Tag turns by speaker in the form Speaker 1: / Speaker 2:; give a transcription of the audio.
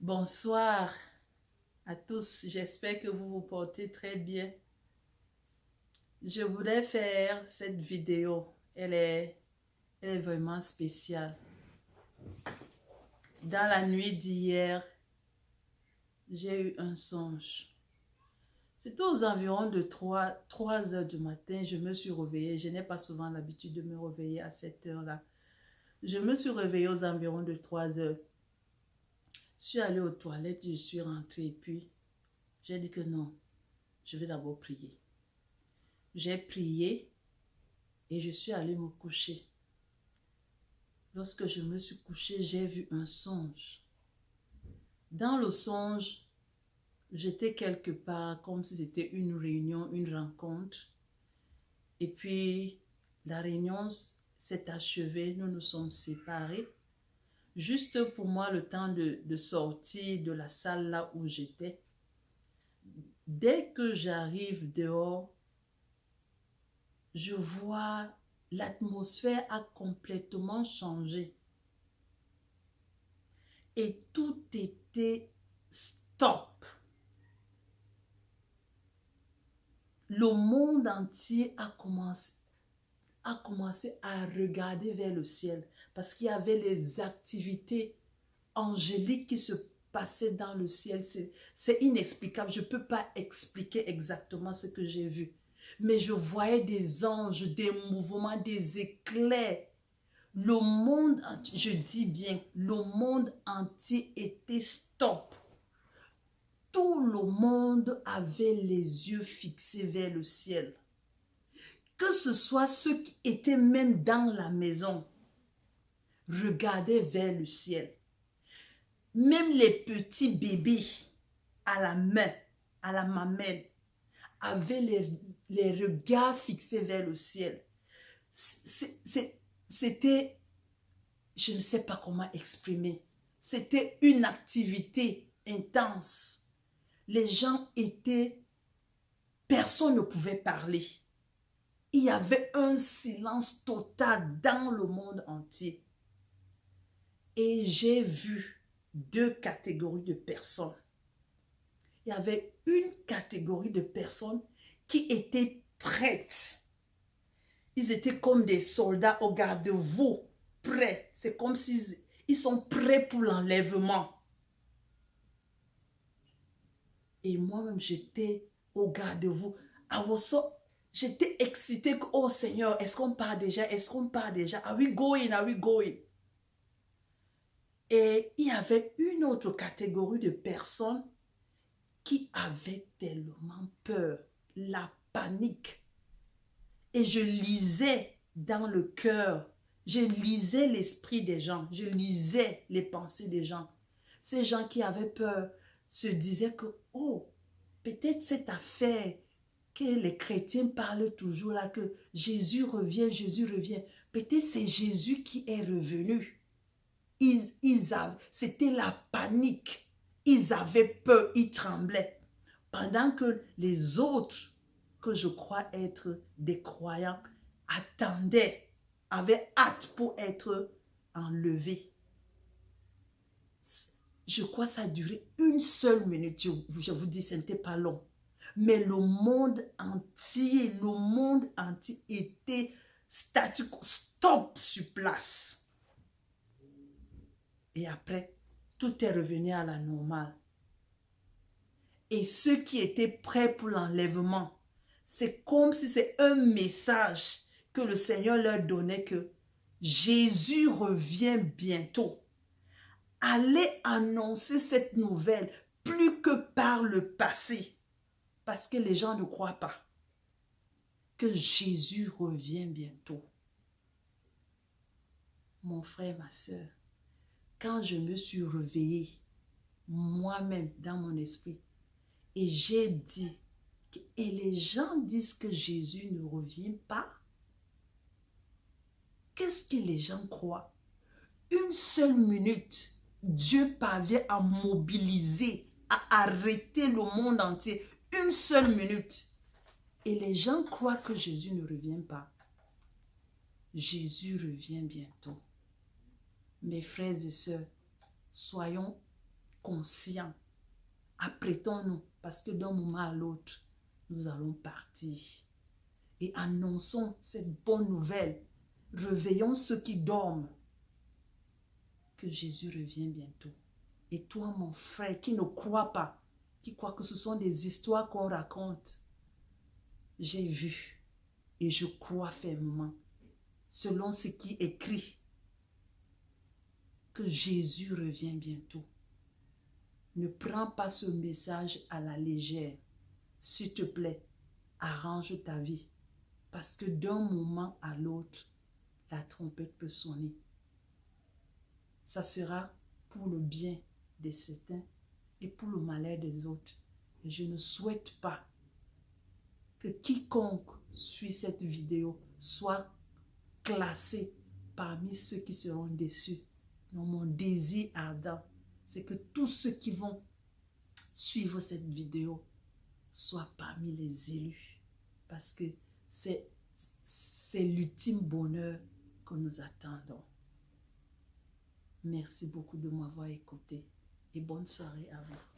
Speaker 1: Bonsoir à tous, j'espère que vous vous portez très bien. Je voulais faire cette vidéo, elle est vraiment spéciale. Dans la nuit d'hier, j'ai eu un songe. C'était aux environs de 3 heures du matin, je me suis réveillée. Je n'ai pas souvent l'habitude de me réveiller à cette heure-là. Je me suis réveillée aux environs de 3 heures. Je suis allée aux toilettes, je suis rentrée et puis j'ai dit que non, je vais d'abord prier. J'ai prié et je suis allée me coucher. Lorsque je me suis couchée, j'ai vu un songe. Dans le songe, j'étais quelque part comme si c'était une réunion, une rencontre. Et puis, la réunion s'est achevée, nous nous sommes séparés. Juste pour moi, le temps de sortir de la salle là où j'étais. Dès que j'arrive dehors, je vois l'atmosphère a complètement changé. Et tout était stop. Le monde entier a commencé à regarder vers le ciel parce qu'il y avait les activités angéliques qui se passaient dans le ciel. C'est inexplicable. Je ne peux pas expliquer exactement ce que j'ai vu. Mais je voyais des anges, des mouvements, des éclairs. Le monde entier, je dis bien, le monde entier était stop. Tout le monde avait les yeux fixés vers le ciel. Que ce soit ceux qui étaient même dans la maison, regardaient vers le ciel. Même les petits bébés à la main, à la mamelle, avaient les regards fixés vers le ciel. C'était, je ne sais pas comment exprimer, c'était une activité intense. Les gens étaient, personne ne pouvait parler. Il y avait un silence total dans le monde entier. Et j'ai vu deux catégories de personnes. Il y avait une catégorie de personnes qui étaient prêtes. Ils étaient comme des soldats au garde-vous, prêts. C'est comme s'ils sont prêts pour l'enlèvement. Et moi-même, j'étais au garde-vous. J'étais excitée que, oh Seigneur, est-ce qu'on part déjà? Est-ce qu'on part déjà? Are we going? Are we going? Et il y avait une autre catégorie de personnes qui avaient tellement peur, la panique. Et je lisais dans le cœur, je lisais l'esprit des gens, je lisais les pensées des gens. Ces gens qui avaient peur se disaient que, oh, peut-être cette affaire que les chrétiens parlent toujours là, que Jésus revient, peut-être c'est Jésus qui est revenu. C'était la panique. Ils avaient peur, ils tremblaient. Pendant que les autres, que je crois être des croyants, attendaient, avaient hâte pour être enlevés. Je crois que ça a duré une seule minute. Je vous dis, ce n'était pas long. Mais le monde entier était stop sur place. Et après, tout est revenu à la normale. Et ceux qui étaient prêts pour l'enlèvement, c'est comme si c'est un message que le Seigneur leur donnait que Jésus revient bientôt. Allez annoncer cette nouvelle plus que par le passé. Parce que les gens ne croient pas que Jésus revient bientôt. Mon frère, ma soeur, quand je me suis réveillée, moi-même dans mon esprit, et j'ai dit, et les gens disent que Jésus ne revient pas. Qu'est-ce que les gens croient? Une seule minute, Dieu parvient à mobiliser, à arrêter le monde entier. Une seule minute. Et les gens croient que Jésus ne revient pas. Jésus revient bientôt. Mes frères et sœurs, soyons conscients. Apprêtons-nous parce que d'un moment à l'autre, nous allons partir. Et annonçons cette bonne nouvelle. Réveillons ceux qui dorment. Que Jésus revient bientôt. Et toi, mon frère, qui ne croit pas, qui croit que ce sont des histoires qu'on raconte, j'ai vu et je crois fermement, selon ce qui est écrit, que Jésus revient bientôt. Ne prends pas ce message à la légère. S'il te plaît, arrange ta vie. Parce que d'un moment à l'autre, la trompette peut sonner. Ça sera pour le bien de certains et pour le malheur des autres. Et je ne souhaite pas que quiconque suit cette vidéo soit classé parmi ceux qui seront déçus. Non, mon désir ardent, c'est que tous ceux qui vont suivre cette vidéo soient parmi les élus. Parce que c'est l'ultime bonheur que nous attendons. Merci beaucoup de m'avoir écouté et bonne soirée à vous.